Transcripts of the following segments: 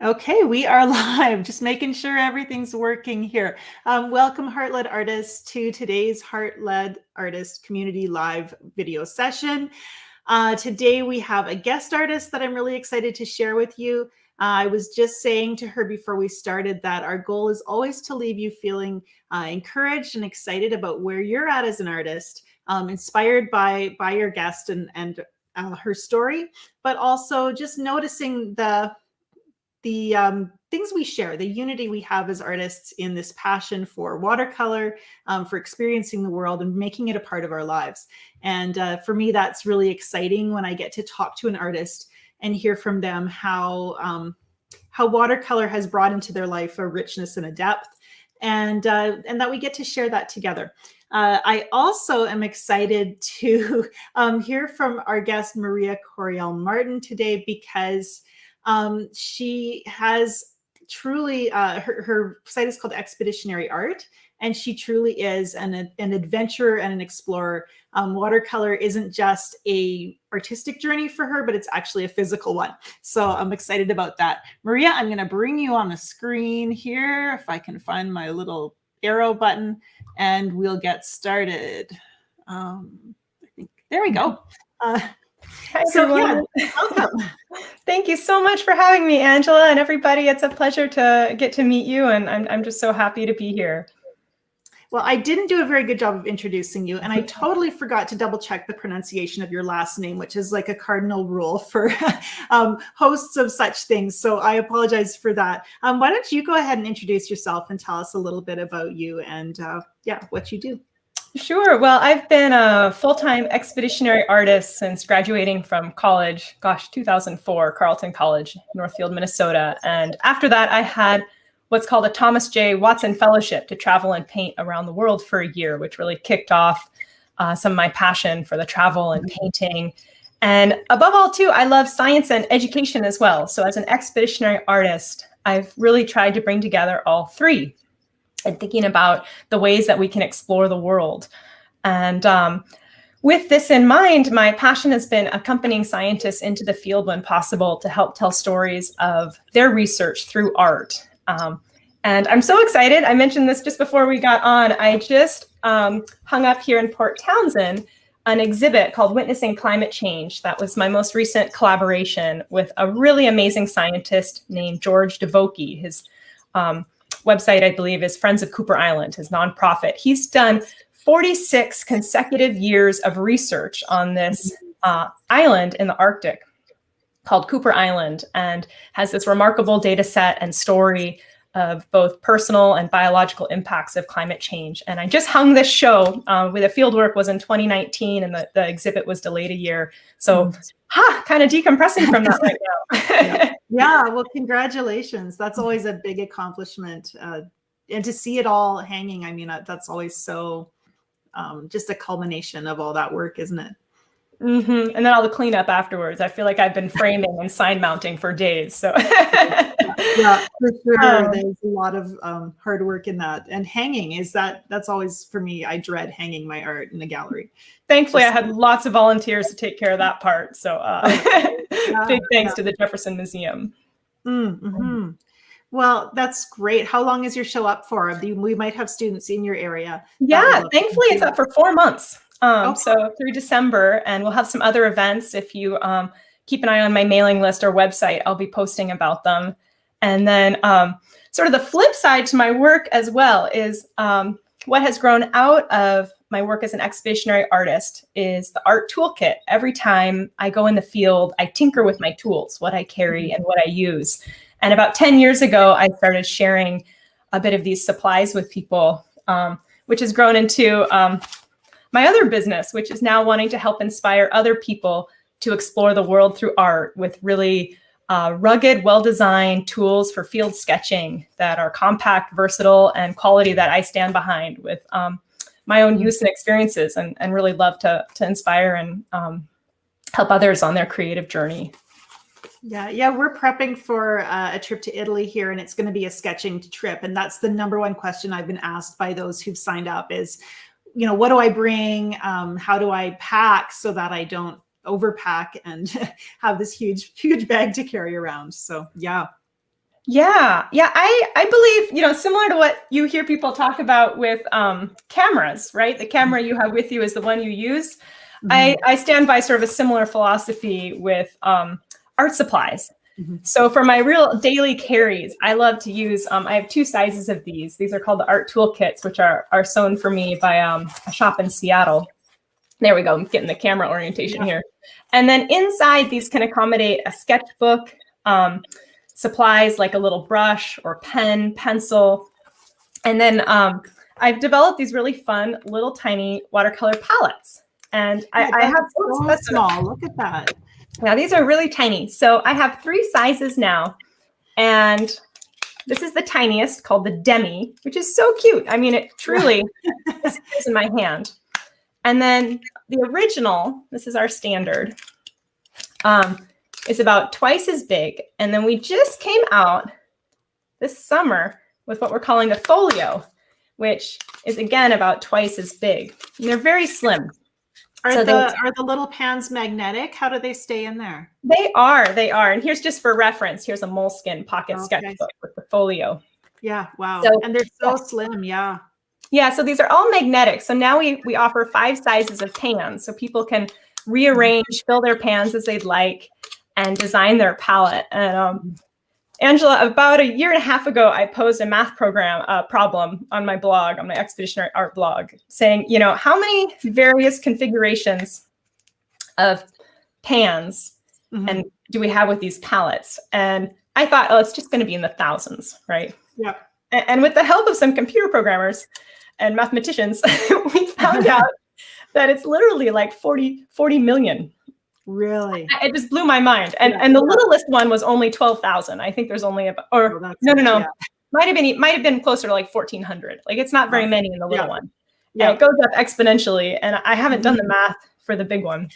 Okay, we are live, just making sure everything's working here. Welcome, Heart-Led Artists, to today's Heart-Led Artist Community Live video session. Today we have a guest artist that I'm really excited to share with you. I was just saying to her before we started that our goal is always to leave you feeling encouraged and excited about where you're at as an artist, inspired by your guest and her story, but also just noticing the things we share, the unity we have as artists in this passion for watercolor, for experiencing the world and making it a part of our lives. And for me, that's really exciting when I get to talk to an artist and hear from them how watercolor has brought into their life a richness and a depth, and that we get to share that together. I also am excited to hear from our guest, Maria Coryell-Martin, today, because she has truly, her site is called Expeditionary Art, and she truly is an adventurer and an explorer. Watercolor isn't just a artistic journey for her, but it's actually a physical one. So I'm excited about that. Maria, I'm going to bring you on the screen here, if I can find my little arrow button, and we'll get started. I think, there we go. Hi, everyone. Yeah, welcome. Thank you so much for having me, Angela, and everybody. It's a pleasure to get to meet you, and I'm just so happy to be here. Well, I didn't do a very good job of introducing you, and I totally forgot to double check the pronunciation of your last name, which is like a cardinal rule for hosts of such things. So I apologize for that. Why don't you go ahead and introduce yourself and tell us a little bit about you and yeah, what you do. Sure. Well, I've been a full-time expeditionary artist since graduating from college, 2004, Carleton College, Northfield, Minnesota. And after that, I had what's called a Thomas J. Watson Fellowship to travel and paint around the world for a year, which really kicked off some of my passion for the travel and painting. And above all, too, I love science and education as well. So as an expeditionary artist, I've really tried to bring together all three and thinking about the ways that we can explore the world. And with this in mind, my passion has been accompanying scientists into the field when possible to help tell stories of their research through art. And I'm so excited. I mentioned this just before we got on. I just hung up here in Port Townsend an exhibit called Witnessing Climate Change. That was my most recent collaboration with a really amazing scientist named George DeVokie. His website, I believe, is Friends of Cooper Island, his nonprofit. He's done 46 consecutive years of research on this island in the Arctic called Cooper Island, and has this remarkable data set and story of both personal and biological impacts of climate change. And I just hung this show where the field work was in 2019 and the exhibit was delayed a year. So kind of decompressing from that right now. Yeah, well, congratulations. That's always a big accomplishment. And to see it all hanging, I mean, that's always so just a culmination of all that work, isn't it? Mm-hmm. And then all the cleanup afterwards. I feel like I've been framing and sign mounting for days. So yeah, for sure. There's a lot of hard work in that. And hanging that's always, for me, I dread hanging my art in the gallery. Thankfully, I had lots of volunteers to take care of that part. So big thanks to the Jefferson Museum. Mm-hmm. Well, that's great. How long is your show up for? We might have students in your area. Yeah, thankfully it's up for 4 months. So through December, and we'll have some other events. If you keep an eye on my mailing list or website, I'll be posting about them. And then sort of the flip side to my work as well is what has grown out of my work as an expeditionary artist is the art toolkit. Every time I go in the field, I tinker with my tools, what I carry and what I use. And about 10 years ago, I started sharing a bit of these supplies with people, which has grown into my other business, which is now wanting to help inspire other people to explore the world through art with really rugged, well-designed tools for field sketching that are compact, versatile, and quality that I stand behind with my own use and experiences, and really love to inspire and help others on their creative journey. Yeah, we're prepping for a trip to Italy here, and it's going to be a sketching trip. And that's the #1 question I've been asked by those who've signed up is, what do I bring? How do I pack so that I don't overpack and have this huge bag to carry around? So yeah. Yeah, yeah. I believe, similar to what you hear people talk about with cameras, right? The camera you have with you is the one you use. I stand by sort of a similar philosophy with art supplies. So for my real daily carries, I love to use, I have two sizes of these. These are called the art toolkits, which are sewn for me by a shop in Seattle. There we go. I'm getting the camera orientation here. And then inside, these can accommodate a sketchbook, supplies like a little brush or pen, pencil. And then I've developed these really fun little tiny watercolor palettes. And I have so small. Look at that. Now these are really tiny. So I have 3 sizes now. And this is the tiniest, called the Demi, which is so cute. I mean, it truly is in my hand. And then the original, this is our standard, is about twice as big. And then we just came out this summer with what we're calling a folio, which is again about twice as big. And they're very slim. Are the little pans magnetic? How do they stay in there? They are. And here's just for reference. Here's a moleskin pocket sketchbook with the folio. Yeah. Wow. So, and they're so slim. Yeah. Yeah. So these are all magnetic. So now we offer 5 sizes of pans, so people can rearrange, fill their pans as they'd like, and design their palette. And Angela, about 1.5 years ago, I posed a math problem on my blog, on my expeditionary art blog, saying, how many various configurations of pans and do we have with these palettes? And I thought, it's just going to be in the thousands, right? Yeah. And with the help of some computer programmers and mathematicians, we found out that it's literally like 40 million. Really? It just blew my mind. And the littlest one was only 12,000. I think there's only about, no. Yeah. Might have been closer to like 1,400. Like it's not very many in the little one. Yeah. And it goes up exponentially. And I haven't done the math for the big one.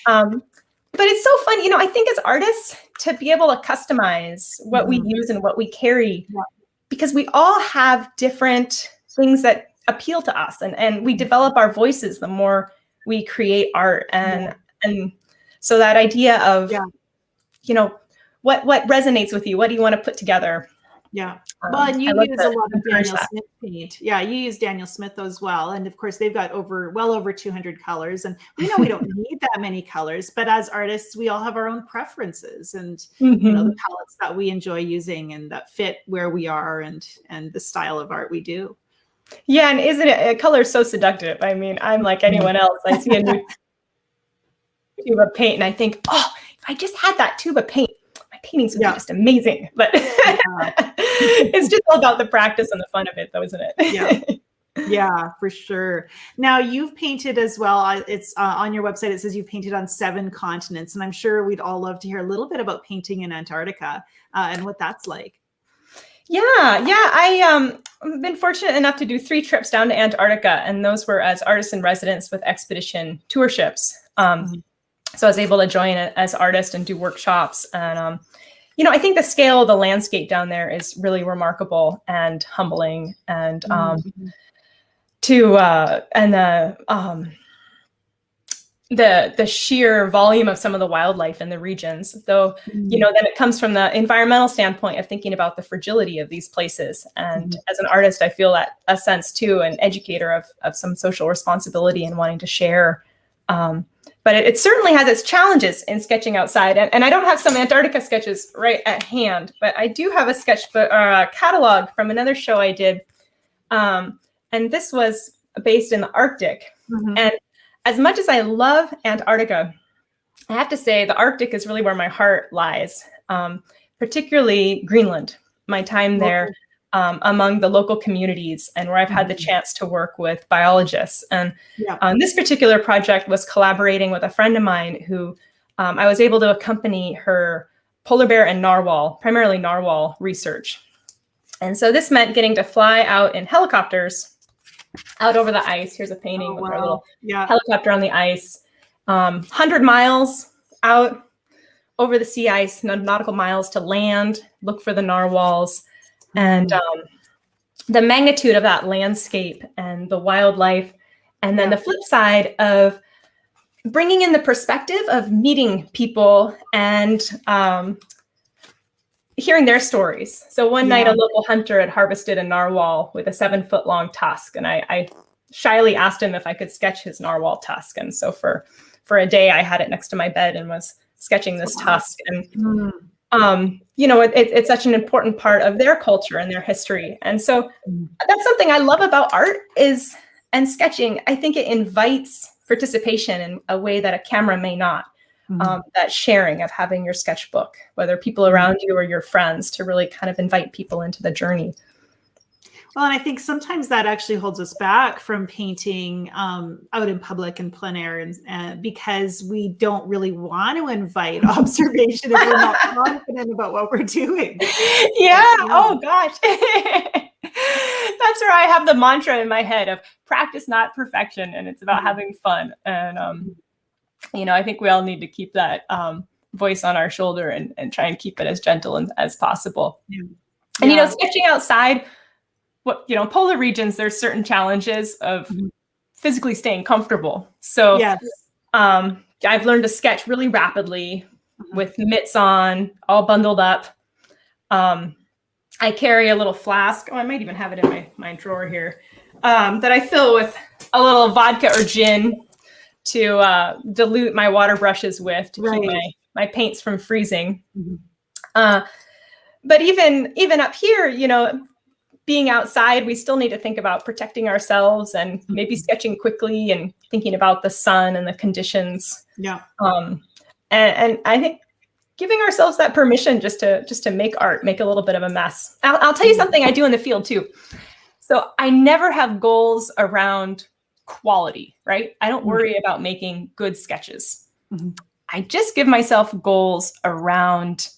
But it's so fun, I think as artists to be able to customize what we use and what we carry, because we all have different things that appeal to us, and we develop our voices the more we create art. And so that idea of, what resonates with you? What do you want to put together? Yeah. Well, and you use a lot of Daniel Smith paint. Yeah, you use Daniel Smith as well. And of course, they've got well over 200 colors. And we know we don't need that many colors, but as artists, we all have our own preferences and the palettes that we enjoy using and that fit where we are and the style of art we do. Yeah, and isn't it, color is so seductive? I mean, I'm like anyone else. I see a new tube of paint and I think, if I just had that tube of paint, paintings would be just amazing, but it's just all about the practice and the fun of it, though, isn't it? Yeah, for sure. Now you've painted as well. It's on your website. It says you've painted on 7 continents, and I'm sure we'd all love to hear a little bit about painting in Antarctica and what that's like. Yeah. I've been fortunate enough to do 3 trips down to Antarctica, and those were as artists in residence with expedition tour ships. So I was able to join as artist and do workshops. And, I think the scale of the landscape down there is really remarkable and humbling. And the sheer volume of some of the wildlife in the regions, though, then it comes from the environmental standpoint of thinking about the fragility of these places. And as an artist, I feel that a sense too, an educator of some social responsibility and wanting to share. But it certainly has its challenges in sketching outside. And I don't have some Antarctica sketches right at hand, but I do have a sketchbook or a catalog from another show I did. And this was based in the Arctic. And as much as I love Antarctica, I have to say the Arctic is really where my heart lies, particularly Greenland, my time there. Among the local communities and where I've had the chance to work with biologists. And this particular project was collaborating with a friend of mine who I was able to accompany her polar bear and narwhal, primarily narwhal research. And so this meant getting to fly out in helicopters out over the ice. Here's a painting with our little helicopter on the ice, 100 miles out over the sea ice, nautical miles to land, look for the narwhals. And the magnitude of that landscape and the wildlife. And then the flip side of bringing in the perspective of meeting people and hearing their stories. So one night, Yeah. a local hunter had harvested a narwhal with a 7-foot long tusk, and I shyly asked him if I could sketch his narwhal tusk. And so for a day, I had it next to my bed and was sketching this tusk. And it's such an important part of their culture and their history. And so that's something I love about art and sketching. I think it invites participation in a way that a camera may not. That sharing of having your sketchbook, whether people around you or your friends, to really kind of invite people into the journey. Well, and I think sometimes that actually holds us back from painting out in public and plein air, and because we don't really want to invite observation if we're not confident about what we're doing. Yeah. Oh gosh. That's where I have the mantra in my head of practice, not perfection, and it's about having fun. And I think we all need to keep that voice on our shoulder and try and keep it as gentle as possible. Yeah. And sketching outside, polar regions, there's certain challenges of physically staying comfortable. So I've learned to sketch really rapidly with mitts on, all bundled up. I carry a little flask. Oh, I might even have it in my drawer here, that I fill with a little vodka or gin to dilute my water brushes with to keep my paints from freezing. But even up here, being outside, we still need to think about protecting ourselves and maybe sketching quickly and thinking about the sun and the conditions. Yeah. And I think giving ourselves that permission just to make art, make a little bit of a mess. I'll tell you something I do in the field too. So I never have goals around quality, right? I don't worry about making good sketches. I just give myself goals around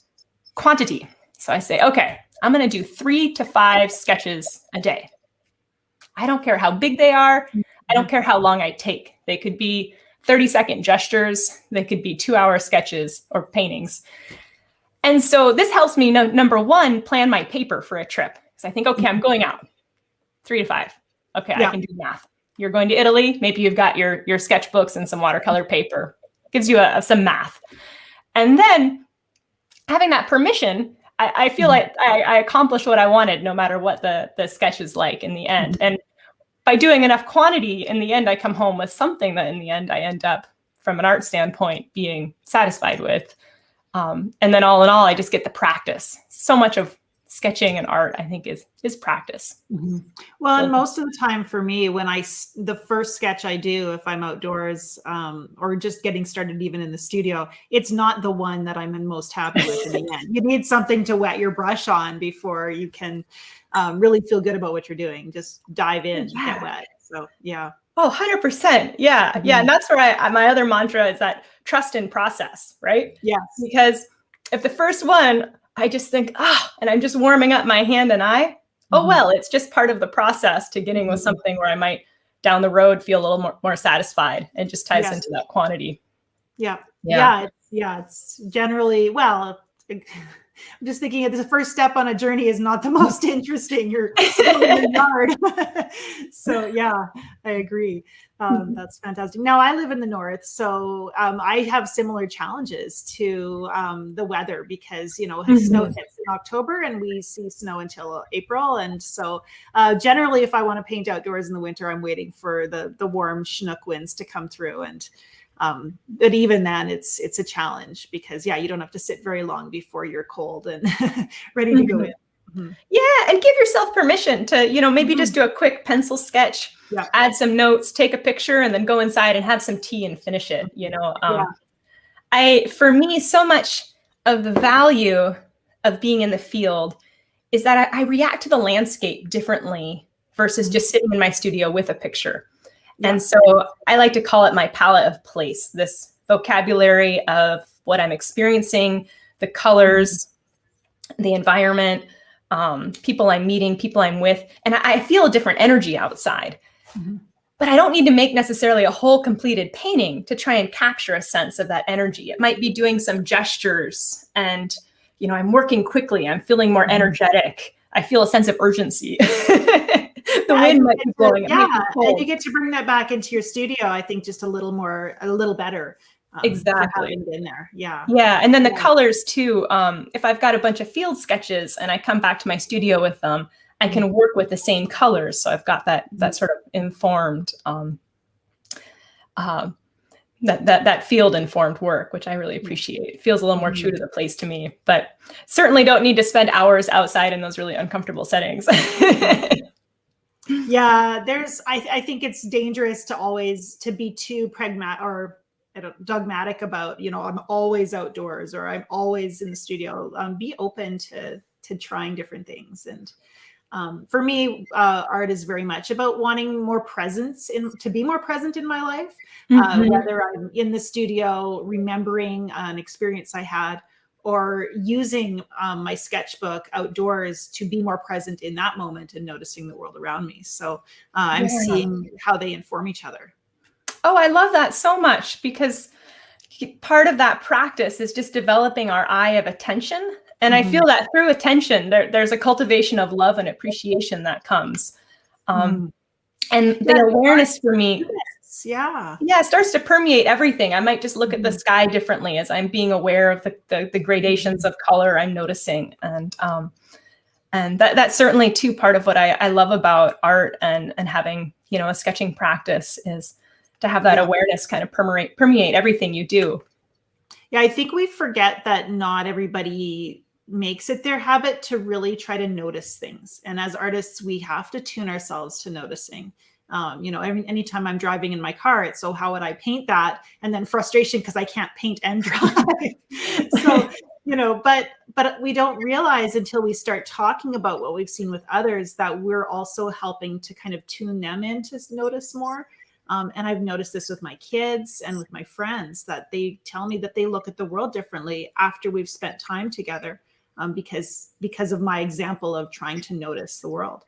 quantity. So I say, okay, I'm going to do 3 to 5 sketches a day. I don't care how big they are. I don't care how long I take. They could be 30-second gestures. They could be 2-hour sketches or paintings. And so this helps me, number one, plan my paper for a trip. So I think, okay, I'm going out 3 to 5. Okay, I can do math. You're going to Italy. Maybe you've got your sketchbooks and some watercolor paper. Gives you some math. And then having that permission, I feel like I accomplished what I wanted, no matter what the sketch is like in the end. And by doing enough quantity, in the end, I come home with something that in the end, I end up, from an art standpoint, being satisfied with. And then all in all, I just get the practice. So much of sketching and art, I think, is practice. Well, and most of the time for me, when the first sketch I do, if I'm outdoors or just getting started even in the studio, it's not the one that I'm most happy with in the end. You need something to wet your brush on before you can really feel good about what you're doing. Just dive in, get wet. So, yeah. Oh, 100%. Yeah. Yeah. And that's where my other mantra is that trust in process, right? Yes. Because if the first one, I just think, and I'm just warming up my hand and eye. Oh, well, it's just part of the process to getting with something where I might down the road feel a little more satisfied. It just ties into that quantity. Yeah. It's generally, well, I'm just thinking the first step on a journey is not the most interesting. You're still in your yard. So yeah, I agree. That's fantastic. Now I live in the north, so I have similar challenges to the weather because, snow hits in October and we see snow until April. And so generally, if I want to paint outdoors in the winter, I'm waiting for the warm Chinook winds to come through. And but even then it's a challenge because you don't have to sit very long before you're cold and ready to go in. Yeah. And give yourself permission to, maybe just do a quick pencil sketch, add some notes, take a picture, and then go inside and have some tea and finish it. For me, so much of the value of being in the field is that I react to the landscape differently versus just sitting in my studio with a picture. And so I like to call it my palette of place, this vocabulary of what I'm experiencing, the colors, the environment, people I'm meeting, people I'm with, and I feel a different energy outside. But I don't need to make necessarily a whole completed painting to try and capture a sense of that energy. It might be doing some gestures and, I'm working quickly. I'm feeling more energetic. I feel a sense of urgency. The wind might be blowing. And you get to bring that back into your studio, I think, just a little better. for Exactly. having been there. Yeah. Yeah. And then the colors too. If I've got a bunch of field sketches and I come back to my studio with them, I can work with the same colors. So I've got that sort of informed, that field informed work, which I really appreciate. It feels a little more true to the place to me, but certainly don't need to spend hours outside in those really uncomfortable settings. Yeah, I think it's dangerous to be too pragmatic or dogmatic about, I'm always outdoors or I'm always in the studio. Be open to trying different things. And for me, art is very much about wanting more presence to be more present in my life, whether I'm in the studio remembering an experience I had, or using my sketchbook outdoors to be more present in that moment and noticing the world around me. So I'm seeing how they inform each other. Oh, I love that so much, because part of that practice is just developing our eye of attention. And I feel that through attention, there's a cultivation of love and appreciation that comes. And the awareness for me, it starts to permeate everything. I might just look at the sky differently as I'm being aware of the gradations of color I'm noticing. And that's certainly too part of what I love about art and having, a sketching practice, is to have that awareness kind of permeate everything you do. Yeah, I think we forget that not everybody makes it their habit to really try to notice things. And as artists, we have to tune ourselves to noticing. Anytime I'm driving in my car, it's, so how would I paint that? And then frustration because I can't paint and drive. So, but we don't realize until we start talking about what we've seen with others that we're also helping to kind of tune them in to notice more. And I've noticed this with my kids and with my friends, that they tell me that they look at the world differently after we've spent time together, because of my example of trying to notice the world.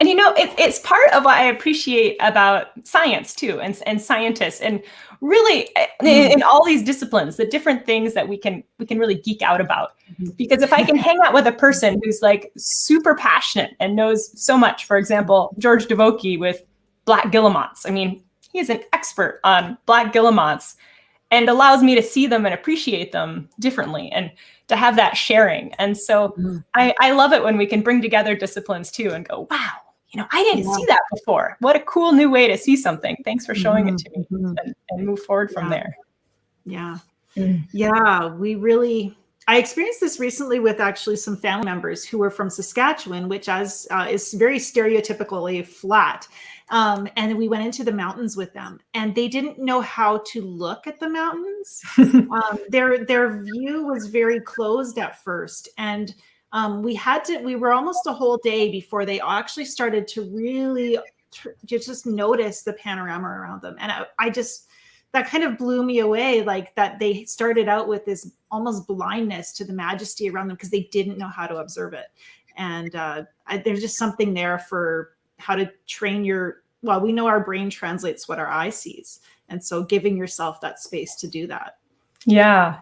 And it's part of what I appreciate about science too, and scientists, and really in all these disciplines, the different things that we can really geek out about. Because if I can hang out with a person who's like super passionate and knows so much, for example, George Devoki with black guillemots. I mean, he is an expert on black guillemots and allows me to see them and appreciate them differently, and to have that sharing. And so I love it when we can bring together disciplines too and go, wow, I didn't see that before. What a cool new way to see something. Thanks for showing it to me, and move forward from there. Yeah. Yeah. I experienced this recently with actually some family members who were from Saskatchewan, which is very stereotypically flat. And we went into the mountains with them, and they didn't know how to look at the mountains. Their view was very closed at first. And we were almost a whole day before they actually started to really just notice the panorama around them. And that kind of blew me away, like that they started out with this almost blindness to the majesty around them because they didn't know how to observe it. And there's just something there for how to train we know our brain translates what our eye sees. And so giving yourself that space to do that. Yeah.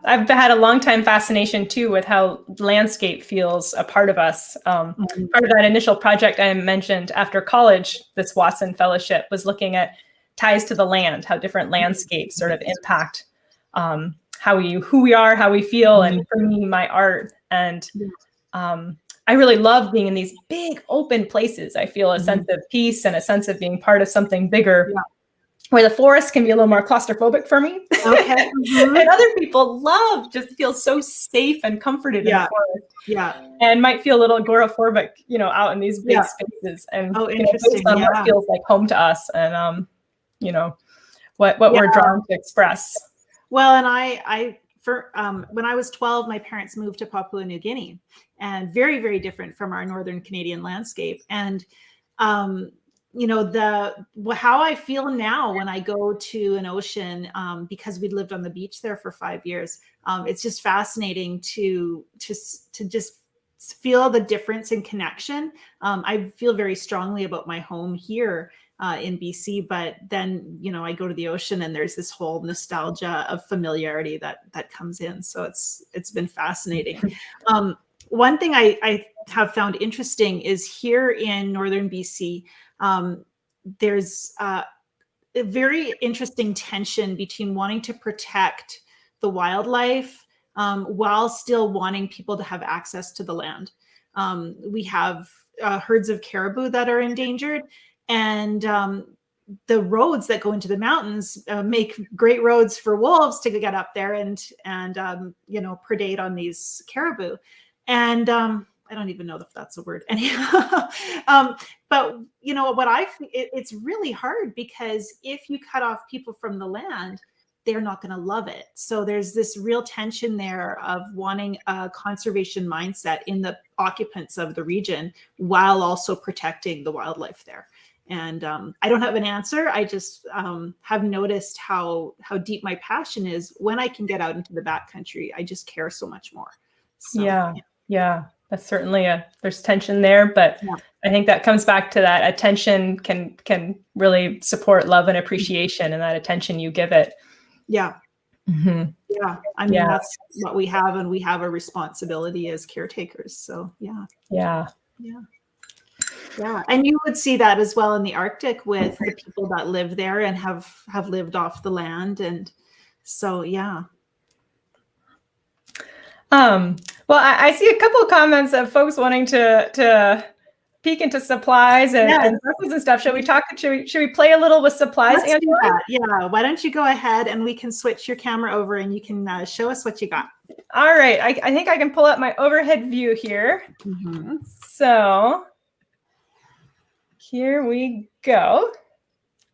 I've had a long time fascination too with how landscape feels a part of us. Part of that initial project I mentioned after college, this Watson Fellowship, was looking at ties to the land, how different landscapes sort of impact who we are, how we feel, and for me, my art. And I really love being in these big open places. I feel a sense of peace and a sense of being part of something bigger, where the forest can be a little more claustrophobic for me. Okay. And other people just feel so safe and comforted in the forest. Yeah. And might feel a little agoraphobic, out in these big spaces. And interesting. Based on what feels like home to us, and what we're drawn to express. Well, and when I was 12, my parents moved to Papua New Guinea, and very, very different from our Northern Canadian landscape. And, how I feel now when I go to an ocean, because we lived on the beach there for 5 years, it's just fascinating to just feel the difference in connection. I feel very strongly about my home here in BC, but then, I go to the ocean and there's this whole nostalgia of familiarity that comes in. So it's been fascinating. One thing I have found interesting is here in Northern BC, there's a very interesting tension between wanting to protect the wildlife while still wanting people to have access to the land. We have herds of caribou that are endangered, and the roads that go into the mountains make great roads for wolves to get up there and predate on these caribou. And I don't even know if that's a word. Anyhow, but it's really hard, because if you cut off people from the land, they're not going to love it. So there's this real tension there of wanting a conservation mindset in the occupants of the region while also protecting the wildlife there. And I don't have an answer. I just have noticed how deep my passion is when I can get out into the backcountry. I just care so much more. So, yeah. That's certainly there's tension there, but yeah. I think that comes back to that attention can really support love and appreciation, and that attention you give it. Yeah. Mm-hmm. Yeah. I mean, that's what we have, and we have a responsibility as caretakers. So yeah. And you would see that as well in the Arctic with the people that live there and have lived off the land. And so, yeah. Well, I see a couple of comments of folks wanting to peek into supplies and stuff. Should we play a little with supplies? Let's do that. Yeah. Why don't you go ahead and we can switch your camera over and you can show us what you got. All right. I think I can pull up my overhead view here. Mm-hmm. So here we go.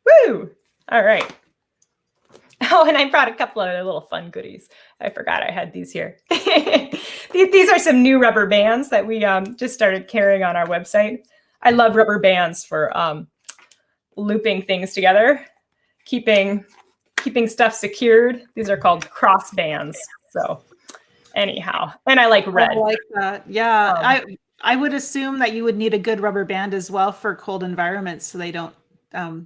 Woo! All right. Oh, and I brought a couple of other little fun goodies. I forgot I had these here. These are some new rubber bands that we just started carrying on our website. I love rubber bands for looping things together, keeping stuff secured. These are called cross bands. So anyhow, and I like red. I like that. Yeah, I would assume that you would need a good rubber band as well for cold environments, so they don't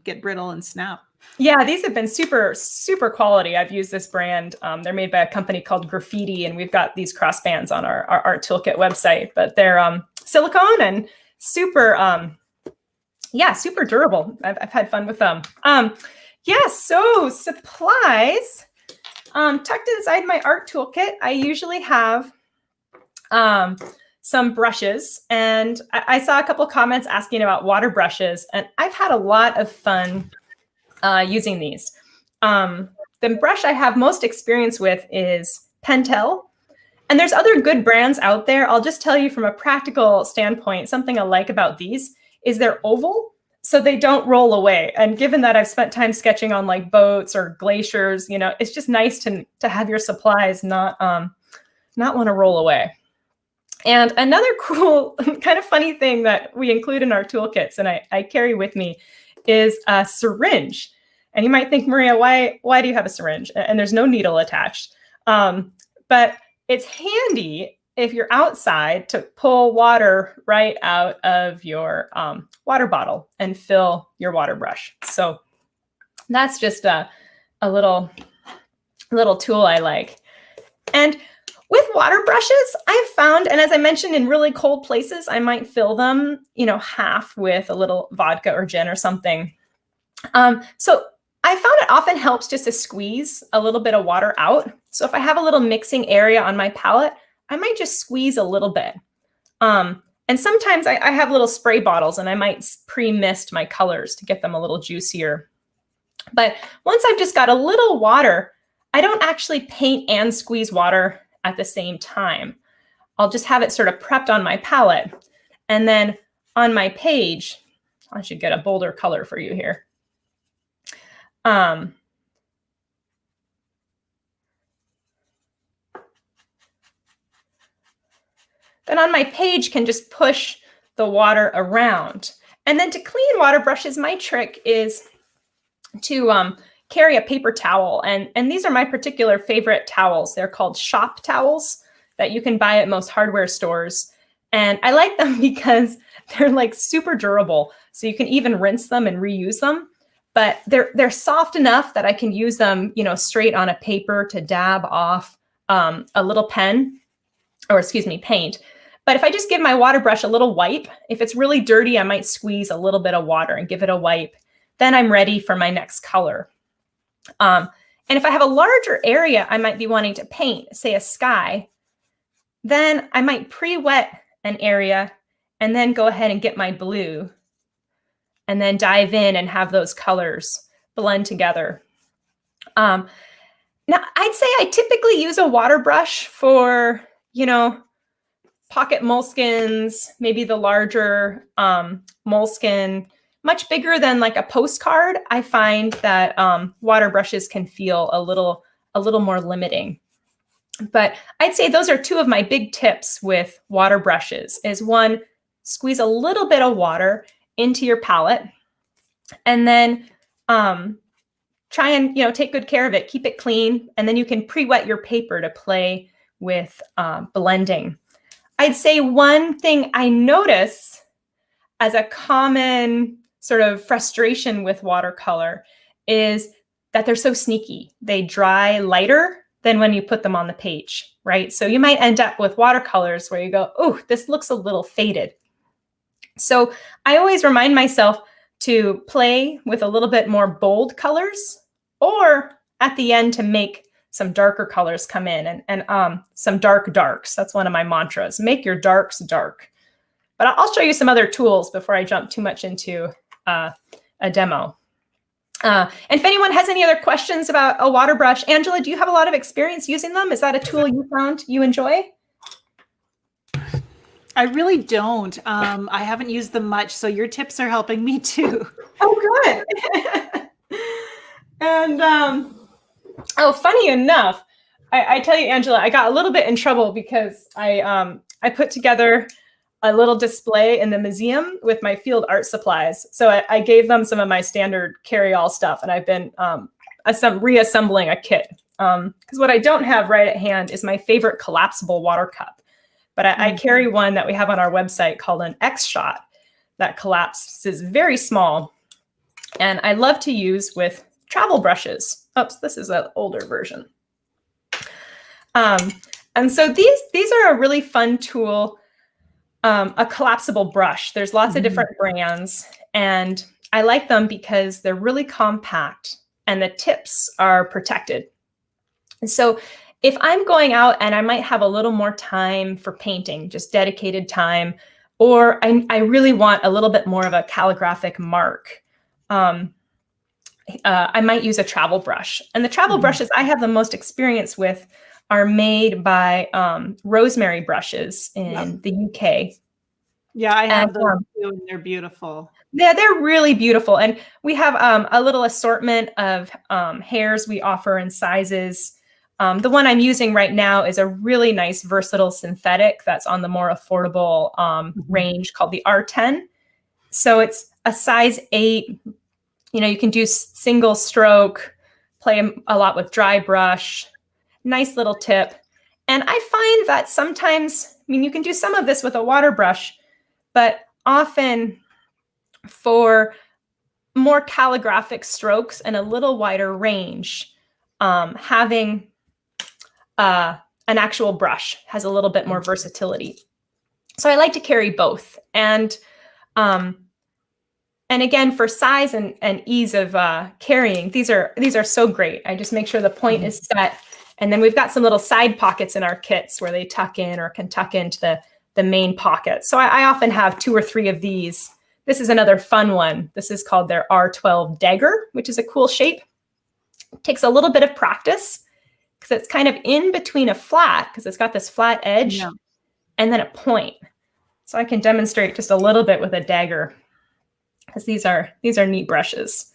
get brittle and snap. Yeah, these have been super, super quality. I've used this brand. They're made by a company called Graffiti, and we've got these cross bands on our Art Toolkit website. But they're silicone and super, super durable. I've had fun with them. So supplies. Tucked inside my Art Toolkit, I usually have some brushes. And I saw a couple comments asking about water brushes, and I've had a lot of fun using these. The brush I have most experience with is Pentel, and there's other good brands out there. I'll just tell you from a practical standpoint, something I like about these is they're oval, so they don't roll away. And given that I've spent time sketching on like boats or glaciers, it's just nice to have your supplies not want to roll away. And another cool, kind of funny thing that we include in our toolkits, and I carry with me, is a syringe. And you might think, Maria, why do you have a syringe? And there's no needle attached. But it's handy if you're outside to pull water right out of your water bottle and fill your water brush. So that's just a little tool I like. And with water brushes, I've found, and as I mentioned, in really cold places, I might fill them, half with a little vodka or gin or something. So I found it often helps just to squeeze a little bit of water out. So if I have a little mixing area on my palette, I might just squeeze a little bit. And sometimes I have little spray bottles, and I might pre-mist my colors to get them a little juicier. But once I've just got a little water, I don't actually paint and squeeze water at the same time. I'll just have it sort of prepped on my palette. And then on my page, I should get a bolder color for you here. Then on my page can just push the water around. And then to clean water brushes, my trick is to carry a paper towel. And these are my particular favorite towels. They're called shop towels that you can buy at most hardware stores. And I like them because they're like super durable. So you can even rinse them and reuse them. But they're soft enough that I can use them, straight on a paper to dab off a little paint. But if I just give my water brush a little wipe, if it's really dirty, I might squeeze a little bit of water and give it a wipe. then I'm ready for my next color. And if I have a larger area I might be wanting to paint, say a sky, then I might pre-wet an area and then go ahead and get my blue and then dive in and have those colors blend together. Now, I'd say I typically use a water brush for, pocket moleskins, maybe the larger moleskin, much bigger than like a postcard. I find that water brushes can feel a little more limiting. But I'd say those are two of my big tips with water brushes is one, squeeze a little bit of water into your palette and then try and, take good care of it, keep it clean, and then you can pre-wet your paper to play with blending. I'd say one thing I notice as a common sort of frustration with watercolor is that they're so sneaky. They dry lighter than when you put them on the page, right? So you might end up with watercolors where you go, oh, this looks a little faded. So I always remind myself to play with a little bit more bold colors, or at the end to make some darker colors come in and some darks. That's one of my mantras. Make your darks dark. But I'll show you some other tools before I jump too much into a demo. And if anyone has any other questions about a water brush, Angela, do you have a lot of experience using them? Is that a tool you found you enjoy? I really don't. I haven't used them much, so your tips are helping me too. Oh, good. And funny enough, I tell you, Angela, I got a little bit in trouble because I put together a little display in the museum with my field art supplies. So I gave them some of my standard carry-all stuff, and I've been reassembling a kit. Because what I don't have right at hand is my favorite collapsible water cup. But I carry one that we have on our website called an X-Shot that collapses very small. And I love to use with travel brushes. Oops, this is an older version. And so these are a really fun tool, a collapsible brush. There's lots of different brands, and I like them because they're really compact and the tips are protected. And so if I'm going out and I might have a little more time for painting, just dedicated time, or I really want a little bit more of a calligraphic mark, I might use a travel brush. And the travel brushes I have the most experience with are made by Rosemary brushes in the UK. Yeah, I have those too, and they're beautiful. Yeah, they're really beautiful. And we have a little assortment of hairs we offer in sizes. The one I'm using right now is a really nice versatile synthetic that's on the more affordable range called the R10. So it's a size 8. You can do single stroke, play a lot with dry brush, nice little tip. And I find that sometimes, you can do some of this with a water brush, but often for more calligraphic strokes and a little wider range, having an actual brush has a little bit more versatility. So I like to carry both. And again, for size and ease of carrying, these are so great. I just make sure the point is set. And then we've got some little side pockets in our kits where they tuck in or can tuck into the main pocket. So I often have 2 or 3 of these. This is another fun one. This is called their R12 dagger, which is a cool shape. It takes a little bit of practice because it's kind of in between a flat, because it's got this flat edge and then a point. So I can demonstrate just a little bit with a dagger, because these are neat brushes.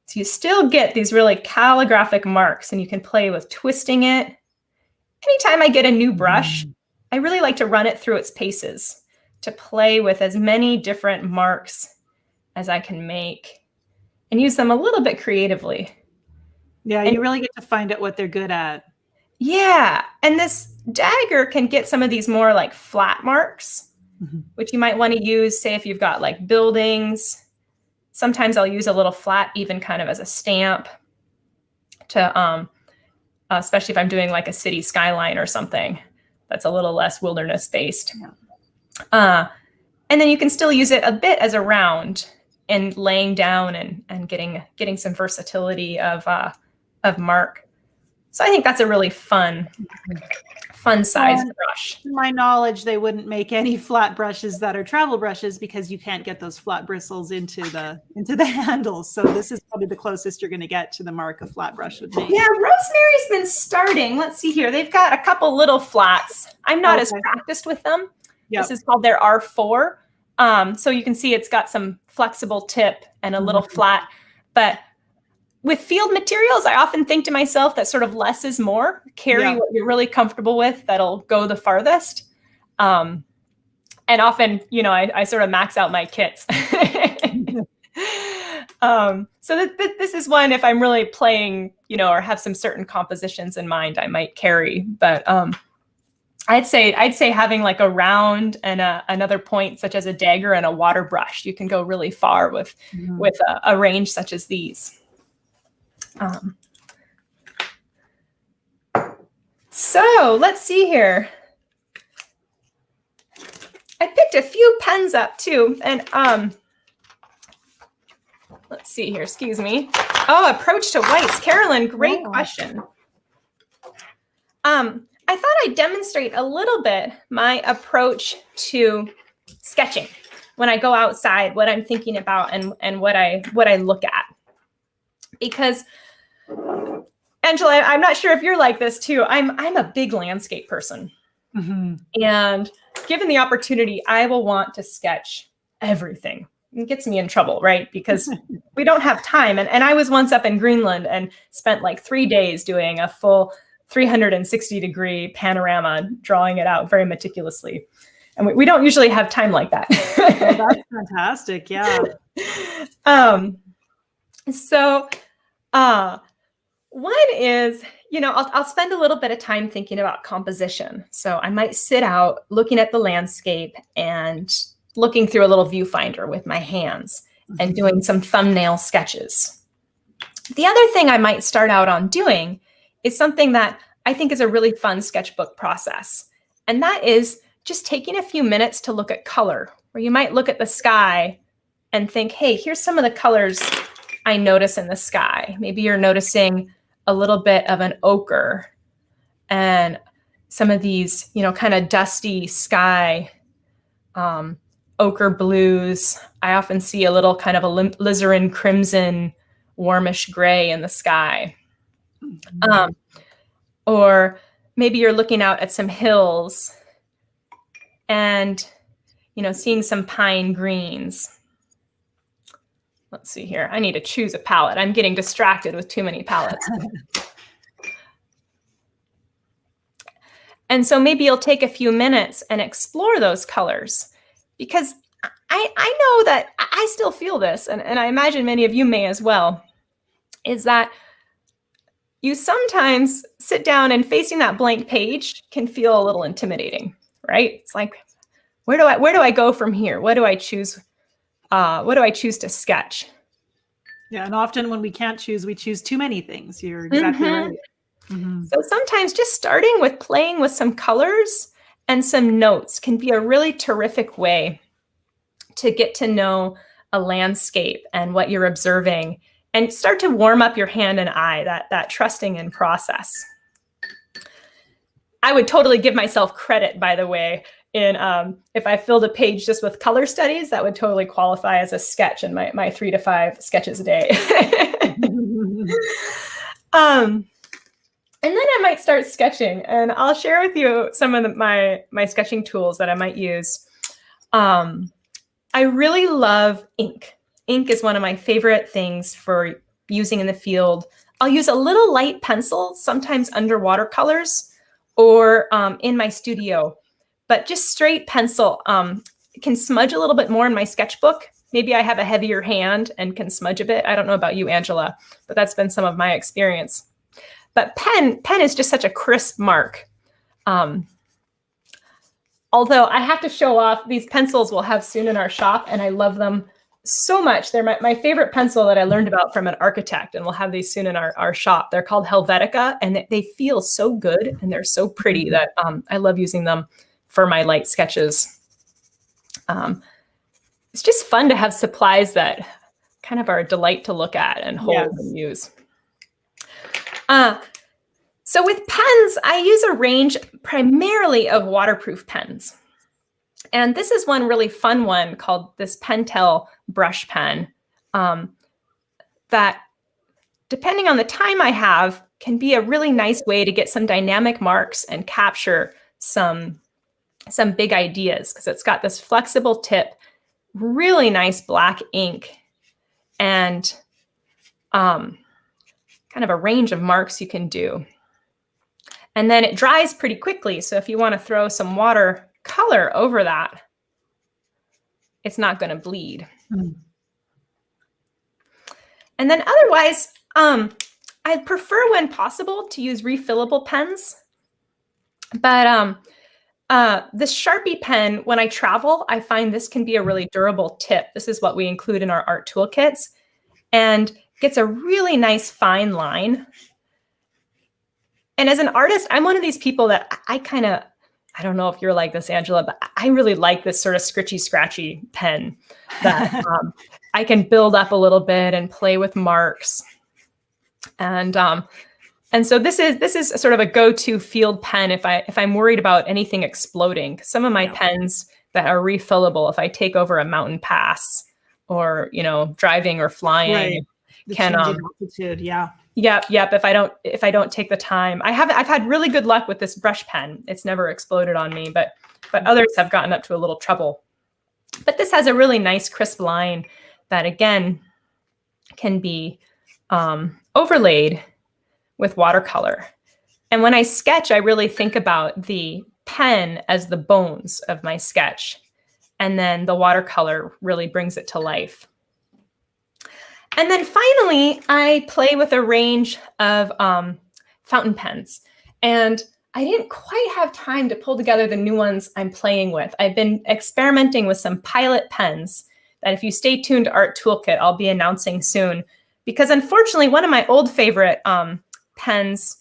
So you still get these really calligraphic marks, and you can play with twisting it. Anytime I get a new brush, I really like to run it through its paces to play with as many different marks as I can make and use them a little bit creatively. Yeah, you really get to find out what they're good at. Yeah, and this dagger can get some of these more like flat marks, which you might want to use, say, if you've got like buildings. Sometimes I'll use a little flat, even kind of as a stamp to, especially if I'm doing like a city skyline or something that's a little less wilderness based. And then you can still use it a bit as a round in laying down and getting some versatility of mark. So I think that's a really fun size brush. To my knowledge, they wouldn't make any flat brushes that are travel brushes because you can't get those flat bristles into the handles. So this is probably the closest you're going to get to the mark a flat brush would make. Yeah, Rosemary's been starting. Let's see here. They've got a couple little flats. I'm not as practiced with them. Yep. This is called their R4. So you can see it's got some flexible tip and a little flat, but with field materials, I often think to myself that sort of less is more. Carry what you're really comfortable with, that'll go the farthest. And often, you know, I sort of max out my kits. So this is one, if I'm really playing, you know, or have some certain compositions in mind, I might carry. But I'd say having like a round and another point, such as a dagger and a water brush, you can go really far with a range such as these. So let's see here. I picked a few pens up too, and let's see here. Excuse me. Oh, approach to whites. Carolyn, great question. I thought I'd demonstrate a little bit my approach to sketching when I go outside, what I'm thinking about and what I look at. Because Angela, I'm not sure if you're like this too. I'm a big landscape person. And given the opportunity, I will want to sketch everything. It gets me in trouble, right? Because we don't have time. And I was once up in Greenland and spent like 3 days doing a full 360-degree panorama, drawing it out very meticulously. And we don't usually have time like that. Oh, that's fantastic. Yeah. So one is, you know, I'll spend a little bit of time thinking about composition. So I might sit out looking at the landscape and looking through a little viewfinder with my hands and doing some thumbnail sketches. The other thing I might start out on doing is something that I think is a really fun sketchbook process. And that is just taking a few minutes to look at color, where you might look at the sky and think, hey, here's some of the colors I notice in the sky. Maybe you're noticing a little bit of an ochre and some of these, you know, kind of dusty sky, ochre blues. I often see a little kind of a alizarin crimson, warmish gray in the sky. Or maybe you're looking out at some hills and, you know, seeing some pine greens. Let's see here. I need to choose a palette. I'm getting distracted with too many palettes. And so maybe you'll take a few minutes and explore those colors, because I know that I still feel this, and I imagine many of you may as well, is that you sometimes sit down and facing that blank page can feel a little intimidating, right? It's like, where do I go from here? What do I choose? What do I choose to sketch? Yeah, and often when we can't choose, we choose too many things. You're exactly right. So sometimes just starting with playing with some colors and some notes can be a really terrific way to get to know a landscape and what you're observing, and start to warm up your hand and eye, that trusting in process. I would totally give myself credit, by the way, in if I filled a page just with color studies, that would totally qualify as a sketch in my 3 to 5 sketches a day. And then I might start sketching, and I'll share with you some of my sketching tools that I might use. I really love ink. Ink is one of my favorite things for using in the field. I'll use a little light pencil, sometimes under watercolors, or in my studio. But just straight pencil can smudge a little bit more in my sketchbook. Maybe I have a heavier hand and can smudge a bit. I don't know about you, Angela, but that's been some of my experience. But pen is just such a crisp mark. Although I have to show off, these pencils we'll have soon in our shop, and I love them so much. They're my favorite pencil that I learned about from an architect, and we'll have these soon in our shop. They're called Helvetica, and they feel so good, and they're so pretty that I love using them for my light sketches. It's just fun to have supplies that kind of are a delight to look at and hold and use. So with pens, I use a range primarily of waterproof pens. And this is one really fun one called this Pentel brush pen that, depending on the time I have, can be a really nice way to get some dynamic marks and capture some big ideas, because it's got this flexible tip, really nice black ink, and kind of a range of marks you can do. And then it dries pretty quickly. So if you want to throw some watercolor over that, it's not going to bleed. Mm. And then otherwise, I prefer, when possible, to use refillable pens. But this Sharpie pen, when I travel, I find this can be a really durable tip. This is what we include in our art toolkits, and gets a really nice fine line. And as an artist, I'm one of these people that I don't know if you're like this, Angela, but I really like this sort of scritchy, scratchy pen that I can build up a little bit and play with marks. And so this is sort of a go-to field pen if I'm worried about anything exploding. Some of my pens that are refillable, if I take over a mountain pass or, driving or flying, can altitude, Yep. If I don't take the time, I've had really good luck with this brush pen. It's never exploded on me, but others have gotten up to a little trouble. But this has a really nice crisp line that, again, can be overlaid with watercolor. And when I sketch, I really think about the pen as the bones of my sketch, and then the watercolor really brings it to life. And then finally, I play with a range of fountain pens. And I didn't quite have time to pull together the new ones I'm playing with. I've been experimenting with some pilot pens that, if you stay tuned to Art Toolkit, I'll be announcing soon. Because unfortunately, one of my old favorite pens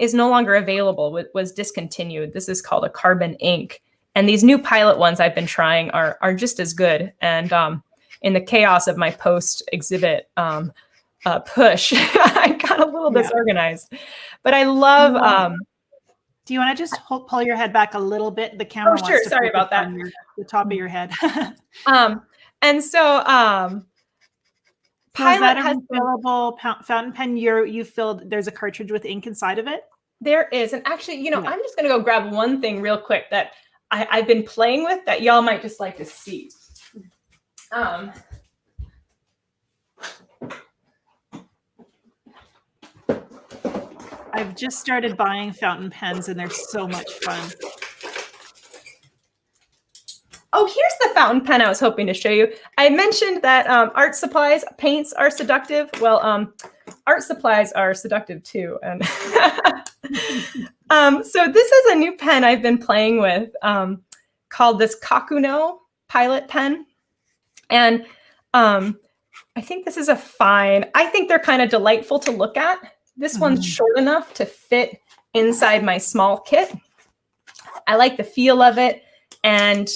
is no longer available, was discontinued. This is called a carbon ink. And these new pilot ones I've been trying are just as good. And in the chaos of my post exhibit push, I got a little disorganized. But I love... do you want to just pull your head back a little bit? The camera wants sure. to Sorry about that. The top of your head. And so... Pilot has a refillable fountain pen. You filled. There's a cartridge with ink inside of it. There is, and actually, I'm just going to go grab one thing real quick that I've been playing with that y'all might just like to see. I've just started buying fountain pens, and they're so much fun. Oh, here's the fountain pen I was hoping to show you. I mentioned that art supplies, paints are seductive. Well, art supplies are seductive too. And so this is a new pen I've been playing with called this Kakuno pilot pen. And I think this is a fine. I think they're kind of delightful to look at. This one's short enough to fit inside my small kit. I like the feel of it. And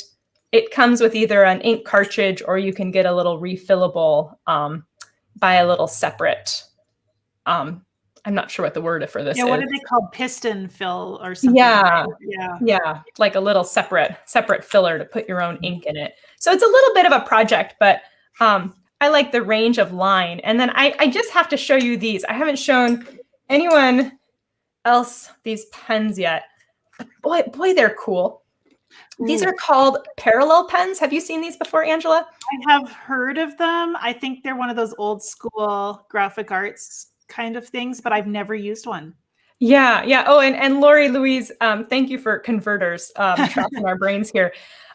it comes with either an ink cartridge, or you can get a little refillable by a little separate. I'm not sure what the word for this is. What are they called? Piston fill or something? Yeah, like a little separate filler to put your own ink in it. So it's a little bit of a project, but I like the range of line. And then I just have to show you these. I haven't shown anyone else these pens yet. But boy, they're cool. These are called parallel pens. Have you seen these before, Angela? I have heard of them. I think they're one of those old school graphic arts kind of things, but I've never used one. Yeah. Oh, and Lori Louise, thank you for converters, tracking our brains here.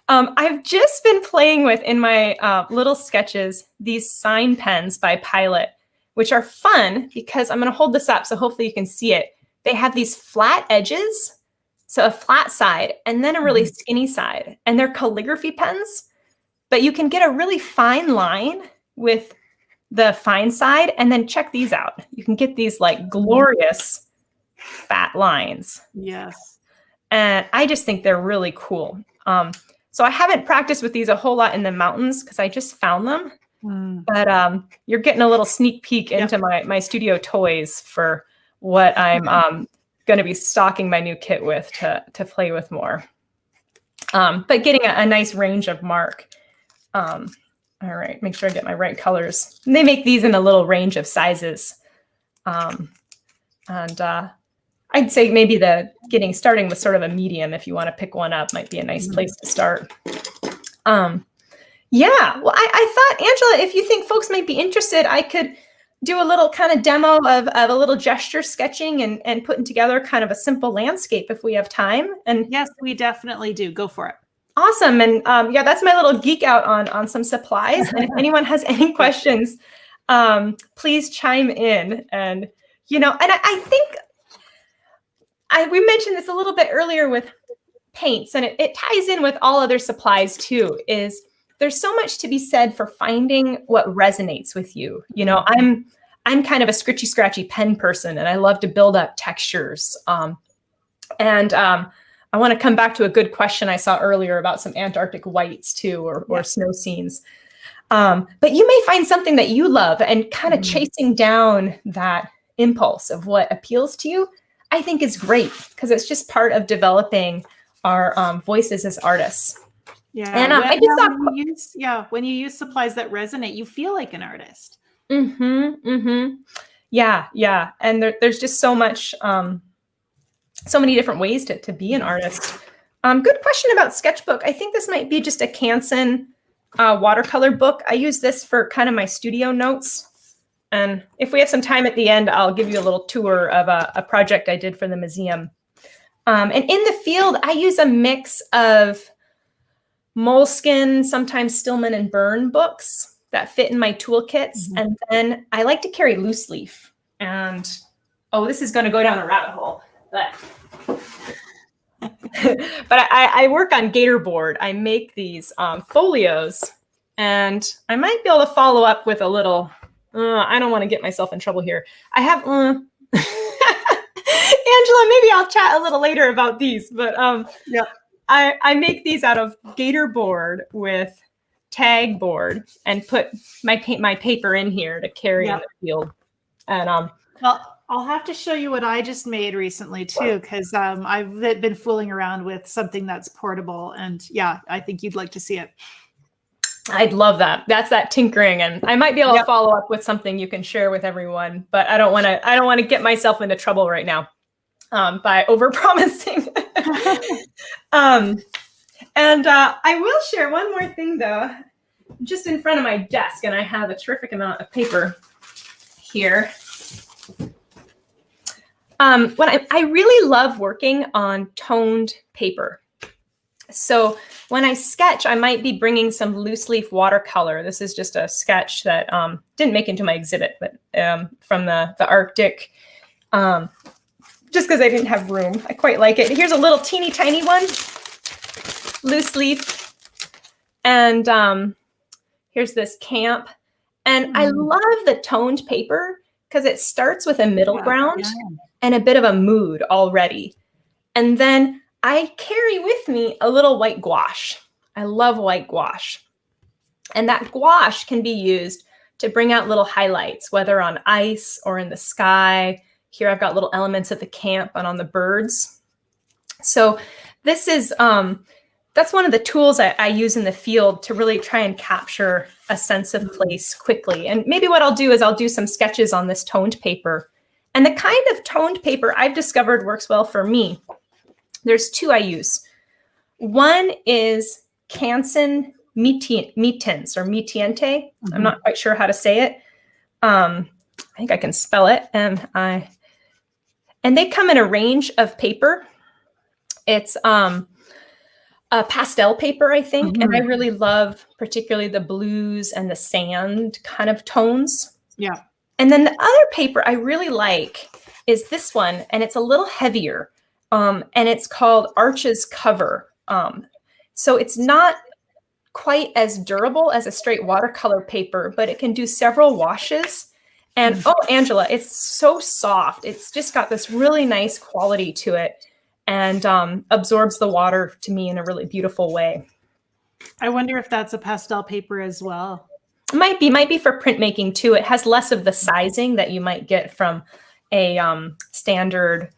I've just been playing with, in my little sketches, these sign pens by Pilot, which are fun because I'm going to hold this up so hopefully you can see it. They have these flat edges. So a flat side and then a really skinny side. And they're calligraphy pens, but you can get a really fine line with the fine side. And then check these out. You can get these like glorious fat lines. Yes. And I just think they're really cool. So I haven't practiced with these a whole lot in the mountains because I just found them. But you're getting a little sneak peek into my studio toys for what I'm going to be stocking my new kit with to play with more. But getting a nice range of mark. All right, make sure I get my right colors. And they make these in a little range of sizes. I'd say maybe starting with sort of a medium, if you want to pick one up, might be a nice place to start. Yeah, well, I thought, Angela, if you think folks might be interested, I could do a little kind of demo of a little gesture sketching and putting together kind of a simple landscape if we have time. And yes, we definitely do. Go for it. Awesome. And yeah, that's my little geek out on some supplies. And if anyone has any questions, please chime in. And, and I think we mentioned this a little bit earlier with paints, and it ties in with all other supplies too, is there's so much to be said for finding what resonates with you. I'm kind of a scritchy, scratchy pen person, and I love to build up textures. I want to come back to a good question I saw earlier about some Antarctic whites too, or snow scenes. But you may find something that you love, and kind of chasing down that impulse of what appeals to you, I think is great, because it's just part of developing our voices as artists. Yeah. And when you use supplies that resonate, you feel like an artist. Yeah. And there's just so much, so many different ways to be an artist. Good question about sketchbook. I think this might be just a Canson watercolor book. I use this for kind of my studio notes. And if we have some time at the end, I'll give you a little tour of a project I did for the museum. And in the field, I use a mix of Moleskine, sometimes Stillman and Byrne books that fit in my toolkits. And then I like to carry loose leaf. And, this is going to go down a rabbit hole. But I work on Gator board. I make these folios, and I might be able to follow up with a little, I don't want to get myself in trouble here. I have, Angela, maybe I'll chat a little later about these, but I make these out of Gator board with tag board and put my paper in here to carry in the field. And well, I'll have to show you what I just made recently too, because I've been fooling around with something that's portable, and I think you'd like to see it. I'd love that. That's that tinkering, and I might be able to follow up with something you can share with everyone, but I don't want to get myself into trouble right now by overpromising. And I will share one more thing though, just in front of my desk, and I have a terrific amount of paper here. I really love working on toned paper. So when I sketch, I might be bringing some loose leaf watercolor. This is just a sketch that didn't make into my exhibit, but from the Arctic, just because I didn't have room. I quite like it. Here's a little teeny tiny one, loose leaf. And here's this camp. And I love the toned paper because it starts with a middle ground and a bit of a mood already. And then I carry with me a little white gouache. I love white gouache. And that gouache can be used to bring out little highlights, whether on ice or in the sky. Here I've got little elements of the camp and on the birds. So this is, that's one of the tools I use in the field to really try and capture a sense of place quickly. And maybe what I'll do is I'll do some sketches on this toned paper. And the kind of toned paper I've discovered works well for me. There's two I use. One is Canson Mitens or Mitiente. I'm not quite sure how to say it. I think I can spell it. And they come in a range of paper. It's a pastel paper, I think. And I really love particularly the blues and the sand kind of tones. Yeah. And then the other paper I really like is this one, and it's a little heavier. And it's called Arches Cover. So it's not quite as durable as a straight watercolor paper, but it can do several washes. And Angela, it's so soft. It's just got this really nice quality to it, and absorbs the water to me in a really beautiful way. I wonder if that's a pastel paper as well. Might be for printmaking too. It has less of the sizing that you might get from a standard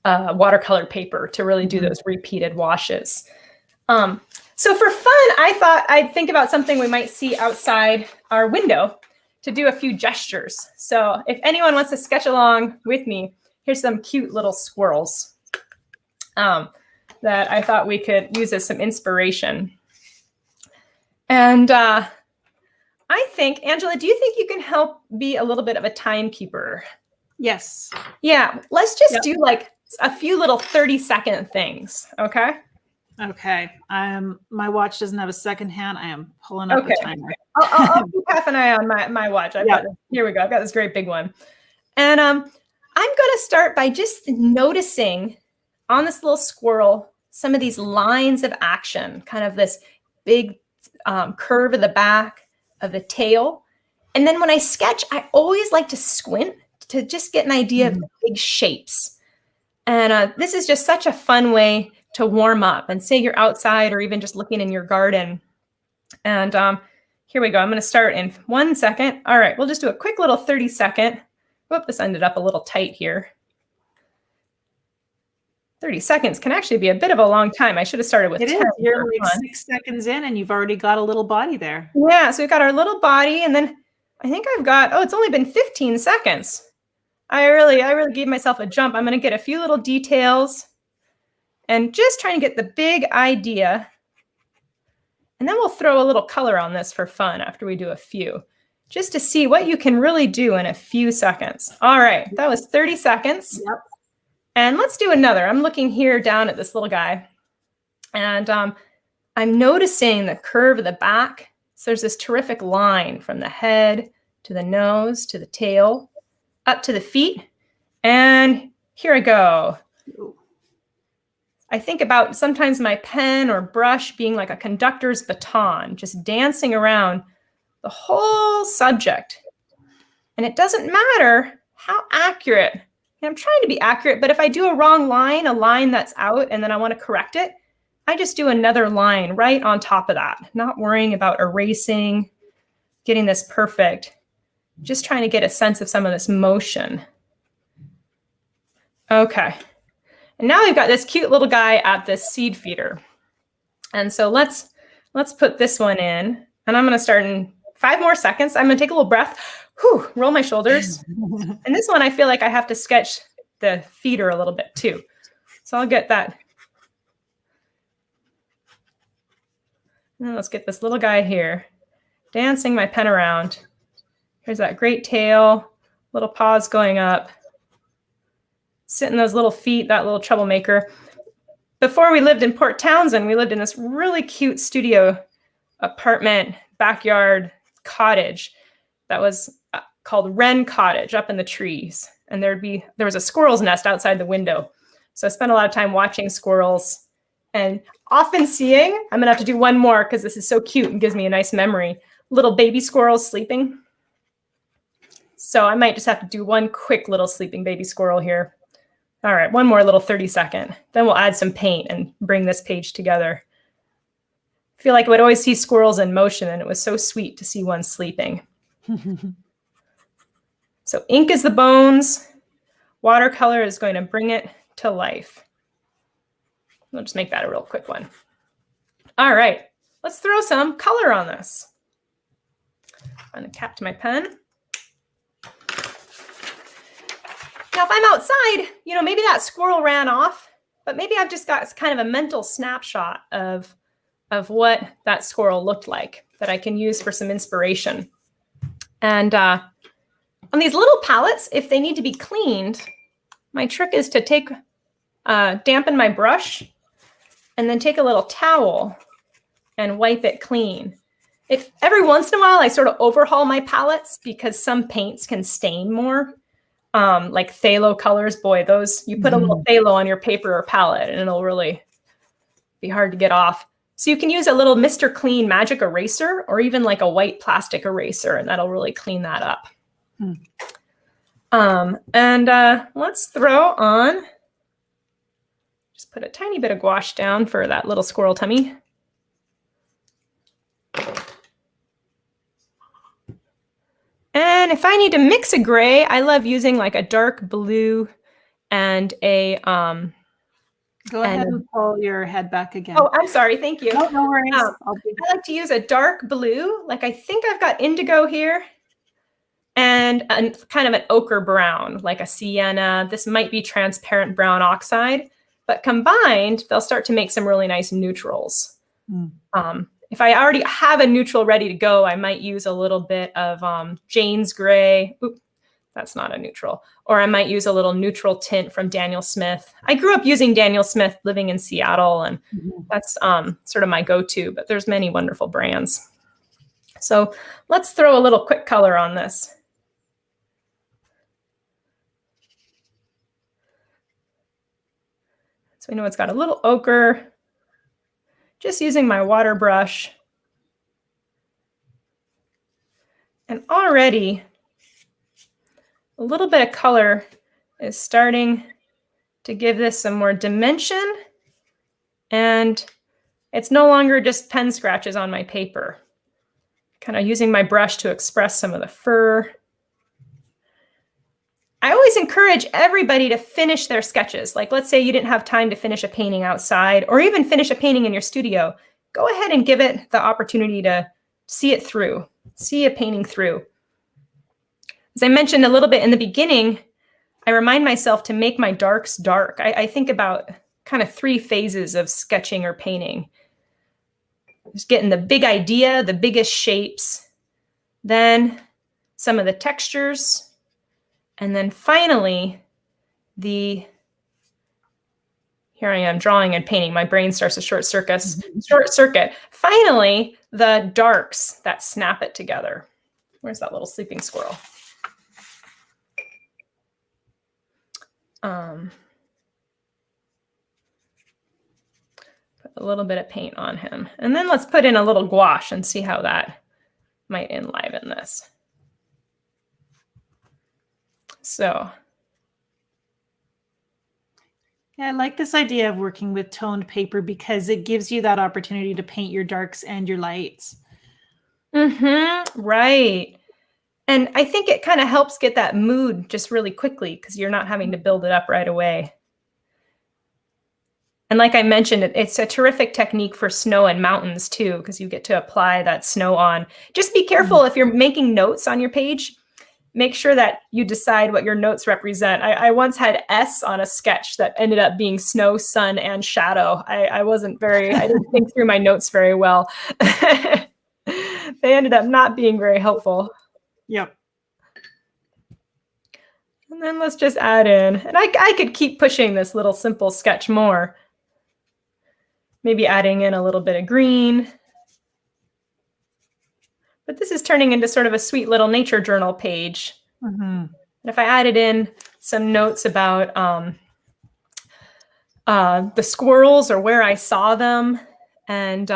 watercolor paper to really do those repeated washes. So for fun, I thought I'd think about something we might see outside our window to do a few gestures. So if anyone wants to sketch along with me, here's some cute little squirrels that I thought we could use as some inspiration. And I think, Angela, do you think you can help be a little bit of a timekeeper? Yes. Yeah, let's just do like a few little 30-second things, okay? Okay. My watch doesn't have a second hand. I am pulling up the timer. I'll keep half an eye on my watch. Here we go. I've got this great big one. And I'm going to start by just noticing on this little squirrel some of these lines of action, kind of this big curve of the back of the tail. And then when I sketch, I always like to squint to just get an idea of the big shapes. And this is just such a fun way to warm up, and say you're outside or even just looking in your garden. And here we go. I'm going to start in 1 second. All right, we'll just do a quick little 30-second. Whoop, this ended up a little tight here. 30 seconds can actually be a bit of a long time. I should have started with 10. It is. You're like 6 seconds in and you've already got a little body there. Yeah, so we've got our little body, and then I think I've got, it's only been 15 seconds. I really gave myself a jump. I'm going to get a few little details and just trying to get the big idea. And then we'll throw a little color on this for fun after we do a few, just to see what you can really do in a few seconds. All right, that was 30 seconds. Yep. And let's do another. I'm looking here down at this little guy, and I'm noticing the curve of the back. So there's this terrific line from the head to the nose to the tail, up to the feet. And here I go. I think about sometimes my pen or brush being like a conductor's baton, just dancing around the whole subject. And it doesn't matter how accurate. I'm trying to be accurate, but if I do a wrong line, a line that's out, and then I want to correct it, I just do another line right on top of that, not worrying about erasing, getting this perfect, just trying to get a sense of some of this motion. Okay. And now we've got this cute little guy at this seed feeder. And so let's put this one in, and I'm going to start in 5 more seconds. I'm going to take a little breath, roll my shoulders. And this one, I feel like I have to sketch the feeder a little bit too. So I'll get that. And let's get this little guy here, dancing my pen around. Here's that great tail, little paws going up. Sitting those little feet, that little troublemaker. Before we lived in Port Townsend, we lived in this really cute studio apartment, backyard cottage that was called Wren Cottage, up in the trees. And there was a squirrel's nest outside the window. So I spent a lot of time watching squirrels and often seeing, I'm gonna have to do one more because this is so cute and gives me a nice memory, little baby squirrels sleeping. So I might just have to do one quick little sleeping baby squirrel here. All right, one more little 30-second. Then we'll add some paint and bring this page together. I feel like I would always see squirrels in motion, and it was so sweet to see one sleeping. So ink is the bones. Watercolor is going to bring it to life. We'll just make that a real quick one. All right, let's throw some color on this. I'm going to cap to my pen. Now, if I'm outside, maybe that squirrel ran off, but maybe I've just got kind of a mental snapshot of what that squirrel looked like that I can use for some inspiration. And on these little palettes, if they need to be cleaned, my trick is to dampen my brush and then take a little towel and wipe it clean. If every once in a while I sort of overhaul my palettes because some paints can stain more. Like phthalo colors, boy, those, you put a little phthalo on your paper or palette and it'll really be hard to get off. So you can use a little Mr. Clean magic eraser or even like a white plastic eraser, and that'll really clean that up. Let's throw on, just put a tiny bit of gouache down for that little squirrel tummy. And if I need to mix a gray, I love using like a dark blue and a Go ahead and pull your head back again. Oh, I'm sorry. Thank you. No worries. I like to use a dark blue. Like I think I've got indigo here. And kind of an ochre brown, like a sienna. This might be transparent brown oxide, but combined, they'll start to make some really nice neutrals. If I already have a neutral ready to go, I might use a little bit of Jane's Gray. Oop, that's not a neutral. Or I might use a little neutral tint from Daniel Smith. I grew up using Daniel Smith living in Seattle, and that's sort of my go-to, but there's many wonderful brands. So let's throw a little quick color on this. So we know it's got a little ochre. Just using my water brush. And already a little bit of color is starting to give this some more dimension. And it's no longer just pen scratches on my paper. Kind of using my brush to express some of the fur. I always encourage everybody to finish their sketches. Like, let's say you didn't have time to finish a painting outside or even finish a painting in your studio. Go ahead and give it the opportunity to see it through, see a painting through. As I mentioned a little bit in the beginning, I remind myself to make my darks dark. I think about kind of 3 phases of sketching or painting. Just getting the big idea, the biggest shapes, then some of the textures, and then finally, here I am drawing and painting. My brain starts to short circuit. Finally, the darks that snap it together. Where's that little sleeping squirrel? Put a little bit of paint on him. And then let's put in a little gouache and see how that might enliven this. So, yeah, I like this idea of working with toned paper because it gives you that opportunity to paint your darks and your lights. Right. And I think it kind of helps get that mood just really quickly because you're not having to build it up right away. And like I mentioned, it's a terrific technique for snow and mountains too, because you get to apply that snow on. Just be careful if you're making notes on your page. Make sure that you decide what your notes represent. I once had S on a sketch that ended up being snow, sun, and shadow. I didn't think through my notes very well. They ended up not being very helpful. Yep. And then let's just add in, and I could keep pushing this little simple sketch more. Maybe adding in a little bit of green. But this is turning into sort of a sweet little nature journal page. And if I added in some notes about the squirrels or where I saw them, and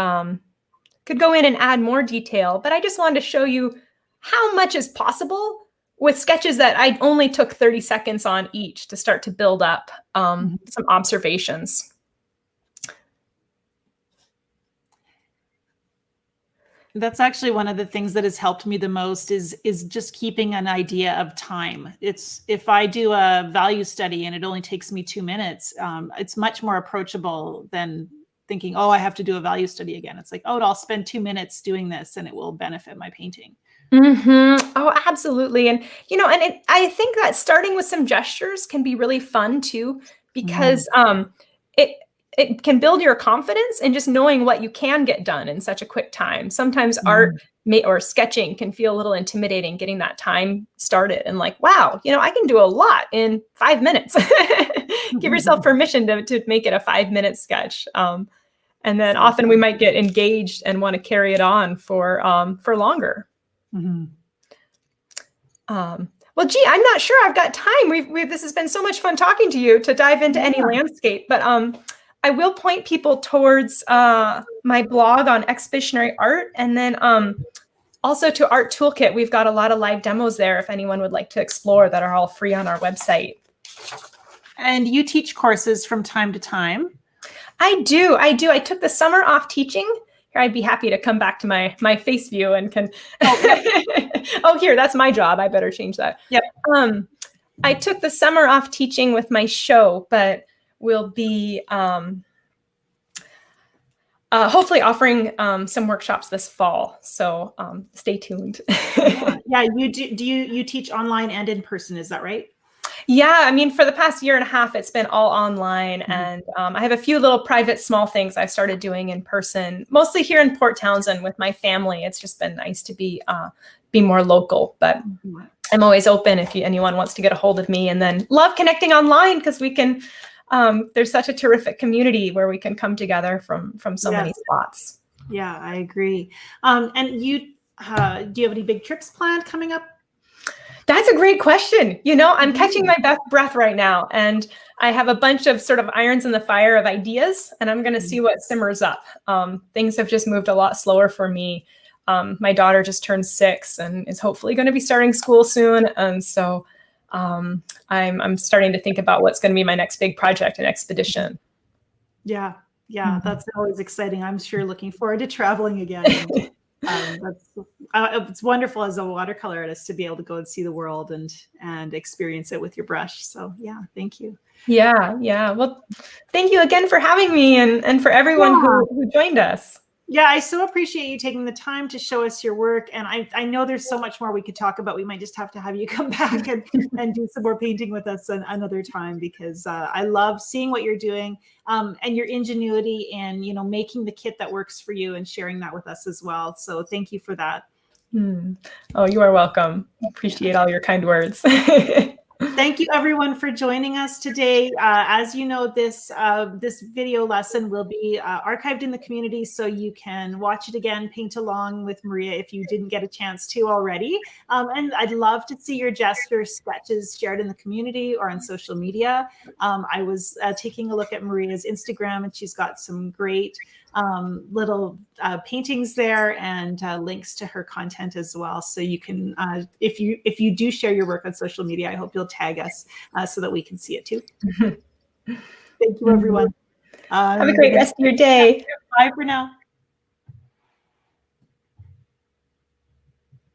could go in and add more detail, but I just wanted to show you how much is possible with sketches that I only took 30 seconds on each to start to build up some observations. That's actually one of the things that has helped me the most is just keeping an idea of time. It's if I do a value study and it only takes me 2 minutes, it's much more approachable than thinking, oh, I have to do a value study again. It's like, oh, I'll spend 2 minutes doing this and it will benefit my painting. Oh, absolutely. And, I think that starting with some gestures can be really fun too, because it can build your confidence in just knowing what you can get done in such a quick time. Sometimes art or sketching can feel a little intimidating getting that time started and like, wow, I can do a lot in 5 minutes. Give yourself permission to make it a 5-minute sketch. And then often we might get engaged and want to carry it on for longer. Well, gee, I'm not sure I've got time. This has been so much fun talking to you to dive into any landscape, but I will point people towards my blog on exhibitionary art, and then also to Art Toolkit. We've got a lot of live demos there if anyone would like to explore that are all free on our website. And you teach courses from time to time? I do. I took the summer off teaching. Here, I'd be happy to come back to my face view and can Oh, here, that's my job. I better change that. Yep. I took the summer off teaching with my show, but we'll be hopefully offering some workshops this fall. So stay tuned. Yeah, you do you teach online and in person, is that right? Yeah, I mean, for the past year and a half, it's been all online. And I have a few little private small things I started doing in person, mostly here in Port Townsend with my family. It's just been nice to be more local, but I'm always open if anyone wants to get a hold of me. And then love connecting online because we can, there's such a terrific community where we can come together from so many spots. Yeah, I agree. And you, do you have any big trips planned coming up? That's a great question. I'm catching my breath right now, and I have a bunch of sort of irons in the fire of ideas, and I'm going to see what simmers up. Things have just moved a lot slower for me. My daughter just turned 6 and is hopefully going to be starting school soon. And so I'm starting to think about what's going to be my next big project and expedition. Yeah, that's always exciting. I'm sure looking forward to traveling again. It's wonderful as a watercolor artist to be able to go and see the world and experience it with your brush. So yeah, thank you. Yeah. Well, thank you again for having me and for everyone who joined us. Yeah, I so appreciate you taking the time to show us your work. And I know there's so much more we could talk about. We might just have to have you come back and do some more painting with us another time, because I love seeing what you're doing and your ingenuity and, making the kit that works for you and sharing that with us as well. So thank you for that. Oh, you are welcome. Appreciate all your kind words. Thank you, everyone, for joining us today. As you know, this video lesson will be archived in the community, so you can watch it again, paint along with Maria if you didn't get a chance to already. And I'd love to see your gesture sketches shared in the community or on social media. I was taking a look at Maria's Instagram, and she's got some great little paintings there and links to her content as well. So you can, if you do share your work on social media, I hope you'll tag us so that we can see it too. Thank you, everyone. Have a great rest of your day. Bye for now.